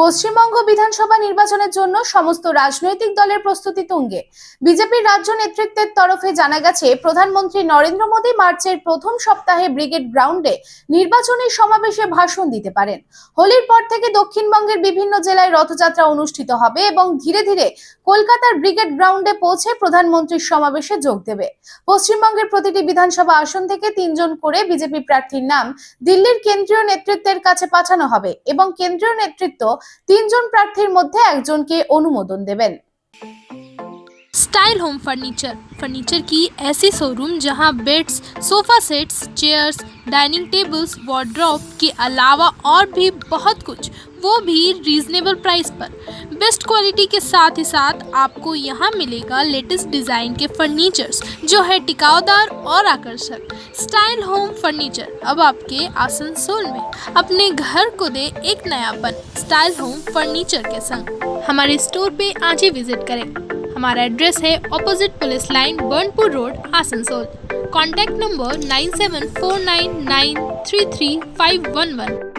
পশ্চিমবঙ্গ বিধানসভা নির্বাচনের জন্য সমস্ত রাজনৈতিক দলের প্রস্তুতি তুঙ্গে। বিজেপির রাজ্য নেতৃত্বের তরফে জানা গেছে, প্রধানমন্ত্রী নরেন্দ্র মোদী মার্চের প্রথম সপ্তাহে ব্রিগেড গ্রাউন্ডে নির্বাচনী সমাবেশে ভাষণ দিতে পারেন। হোলির পর থেকে দক্ষিণবঙ্গের বিভিন্ন জেলায় রথযাত্রা অনুষ্ঠিত হবে এবং ধীরে ধীরে কলকাতার ব্রিগেড গ্রাউন্ডে পৌঁছে প্রধানমন্ত্রীর সমাবেশে যোগ দেবে। পশ্চিমবঙ্গের প্রতিটি বিধানসভা আসন থেকে 3 জন করে বিজেপি প্রার্থীর নাম দিল্লির কেন্দ্রীয় নেতৃত্বের কাছে পাঠানো হবে এবং কেন্দ্রীয় নেতৃত্ব 3 জন প্রার্থীর মধ্যে একজনকে অনুমোদন দেবেন। स्टाइल होम फर्नीचर की ऐसी शोरूम जहां beds, sofa sets, chairs, dining tables, wardrobe के अलावा और भी बहुत कुछ, वो भी रीजनेबल प्राइस पर। बेस्ट क्वालिटी के साथ ही साथ आपको यहां मिलेगा लेटेस्ट डिज़ाइन के फर्नीचर्स जो है टिकाऊदार और आकर्षक। स्टाइल होम फर्नीचर अब आपके आसनसोल में। अपने घर को दे एक नयापन स्टाइल होम फर्नीचर के संग। हमारे स्टोर पे आज ही विजिट करें। हमारा एड्रेस है opposite police line, Burnpur road, Asansol. Contact number 9749933511।